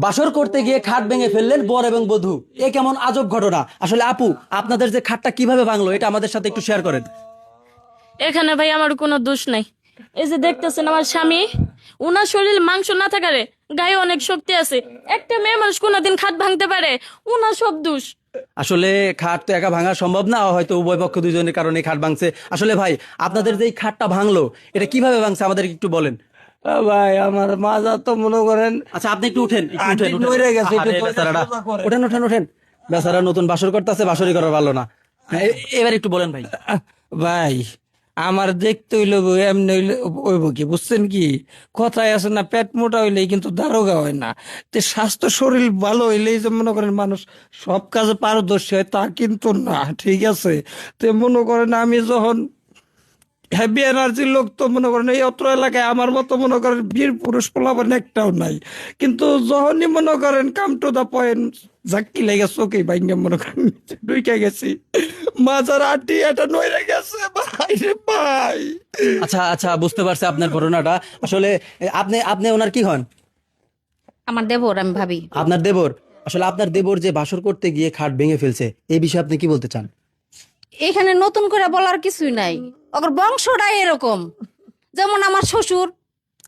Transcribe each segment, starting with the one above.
বাসর করতে গিয়ে খাট ভেঙে ফেললেন বর এবং বধূ, এ কেমন আজব ঘটনা। আসলে আপু, আপনাদের যে খাটটা কিভাবে ভাঙলো এটা আমাদের সাথে একটু শেয়ার করেন। এখানে ভাই আমার কোনো দোষ নাই। এই যে দেখতেছেন আমার স্বামী, উনার শরীর মাংস না থাকারে গায়ে অনেক শক্তি আছে। একটা মেয়ে মানুষ কোনোদিন খাট ভাঙতে পারে? উনার সব দোষ। আসলে খাট তো একা ভাঙা সম্ভব না, হয়তো উভয় পক্ষ দুজনের কারণে খাট ভাঙছে। আসলে ভাই, আপনাদের যে এই খাটটা ভাঙলো এটা কিভাবে ভাঙছে আমাদের একটু বলেন। ভাই আমার মাজা তো মনে করেন আচ্ছা, আপনি একটু উঠেন, একটু উঠেন, আন্টি নইরে গেছে, একটু আরে ধরে বেচারাটা। সোজা করেন। ওঠেন ওঠেন ওঠেন, বেচারা নতুন বাসর করতেছে, বাসরই করার পারলো না। হ্যাঁ, এবার একটু বলেন ভাই। ভাই আমার দেখতে হইলে এমনি হইলে হইব কি, বুঝছেন কি? কথায় আছে না, পেট মোটা হইলেই কিন্তু দারোগা হয় না। তো স্বাস্থ্য শরীর ভালো হইলেই যে মনে করেন মানুষ সব কাজে পারদর্শী হয় তা কিন্তু না, ঠিক আছে? তো মনে করেন আমি যখন হ্যাভি এনার্জির লোক, তো মনে করেন এই অত্র এলাকায় আমার মতো মনে করেন বীর পুরুষ পোলাপান একটাও নাই। কিন্তু যখনই মনে করেন কাম টু দা পয়েন্ট, ঝাক্কি লেগে চোখে ভাইঙ্গা মনে করেন ঢুকে গেছি, মাজার আটি এটা নইরে গেছে ভাই রে ভাই। আচ্ছা আচ্ছা, বুঝতে পারছি আপনার ঘটনাটা। আসলে আপনি আপনি ওনার কি হন? আমার দেবর, আমি ভাবি। আপনার দেবর। আসলে আপনার দেবর যে বাসর করতে গিয়ে খাট ভেঙে ফেলছে, এই বিষয়ে আপনি কি বলতে চান? এখানে নতুন করে বলার কিছুই নাই, ওর বংশটাই এরকম। যেমন আমার শ্বশুর,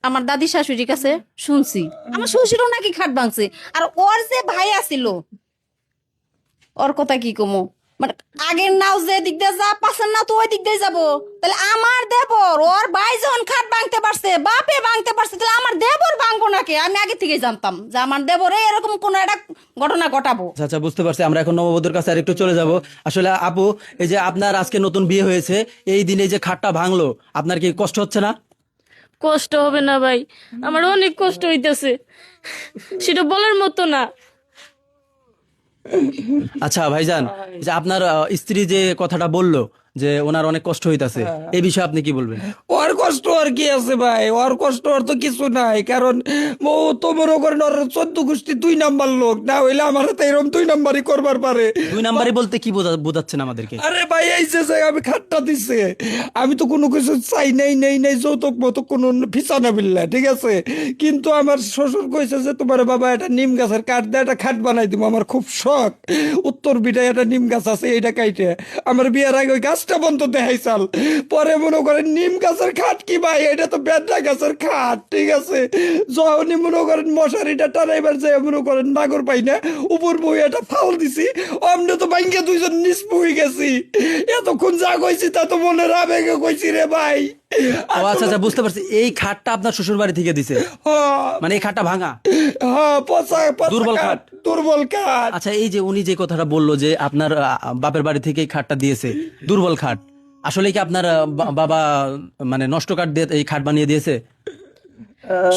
আমার দাদি শাশুড়ির কাছে শুনছি আমার শ্বশুরও নাকি খাট ভাঙছে। আর ওর যে ভাই আছিল, ওর কথা কি কমো, মানে আগের নাও যে দিক দিয়ে যা, পাশের নাও তো ওই দিক দিয়ে যাবো। তাহলে আমার দেবর, ওর ভাই যখন খাট ভাঙতে পারছে, বাপে ভাঙতে পারছে, তাহলে আমার দেবর ভাঙবো নাকি? আমি আগে থেকে জানতাম যে আমার দেবরে এরকম কোন একটা ঘটনা ঘটাবো। আচ্ছা আচ্ছা, বুঝতে পারছি। আমরা এখন নববধূর কাছে আরেকটু চলে যাব। আসলে আপু, এই যে আপনার আজকে নতুন বিয়ে হয়েছে, এই দিনে যে খাটটা ভাঙলো, আপনার কি কষ্ট হচ্ছে না? কষ্ট হবে না ভাই? আমার অনেক কষ্ট হইতেছে, সেটা বলার মতো না। আচ্ছা ভাইজান, যে আপনার স্ত্রী যে কথাটা বললো যে ওনার অনেক কষ্ট হইতাছে, এই বিষয়ে আপনি কি বলবেন? ওর কষ্ট আর কি আছে ভাই, ওর কষ্ট আর তো কিছু নাই। কারণ ও তো মনে করেন ওর 14 গোষ্ঠী 2 নাম্বার লোক, না হইলে আমার হাতে এরকম 2 নাম্বারই করবার পারে। দুই নাম্বারই বলতে কি বোঝাচ্ছেন আমাদেরকে? আরে ভাই এই যে আমি খাটটা দিছে, আমি তো কোনো কিছু চাই নেই যৌতুক মতো কোনো ফিসা না বিল্লা, ঠিক আছে? কিন্তু আমার শ্বশুর কইছে যে তোমার বাবা একটা নিম গাছের কাঠ দিয়ে একটা খাট বানাই দিব। আমার খুব শখ, উত্তর বিটায় একটা নিম গাছ আছে, এইটা কাইটে আমার বিয়ের আগে ওই গাছটা বন্ধ দেখাই চাল। পরে মনে করেন নিম গাছের খাট কি ভাই, এটা তো বেদনা গাছের খাট, ঠিক আছে? যখনই মনে করেন মশারিটা টানাইবার যায় মনে করেন নাগর পাই না, উপর বই একটা ফাউল দিছি, অমনে তো ভাঙ্গে দুইজন নিচ বই গেছি। এতক্ষণ যা কইছি তা তো মনে আবেগে কইছি রে ভাই। ও আচ্ছা আচ্ছা, বুঝতে পারছি। এই খাটটা আপনার শ্বশুর বাড়ি থেকে দিছে, হ্যাঁ, মানে এই খাটটা ভাঙা। হ্যাঁ, পচা পচা দুর্বল খাট, খাট। দুর্বল খাট। আচ্ছা, এই যে উনি যে কথাটা বললো যে আপনার বাপের বাড়ি থেকে এই খাটটা দিয়েছে, দুর্বল খাট, আসলে কি আপনার বাবা মানে নষ্ট কাঠ দিয়ে এই খাট বানিয়ে দিয়েছে?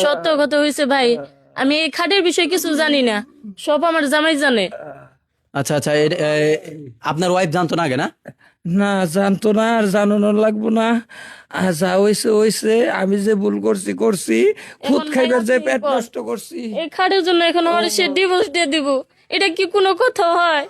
সত্য কথা হয়েছে ভাই, আমি এই খাটের বিষয়ে কিছু জানি না, সব আমার জামাই জানে। আচ্ছা আচ্ছা, আপনার ওয়াইফ জানতো না আগে, না? না, জানতো না, আর জানানোর লাগবো না। যা হইছে হইছে, আমি যে ভুল করছি করছি, খুদ এখন খাইবার যে ভাই পেট আপনি নষ্ট করছি। এই খাটের জন্য এখন আমার সে ডিভোর্স দিয়ে দিব? এটা কি কোনো কথা হয়?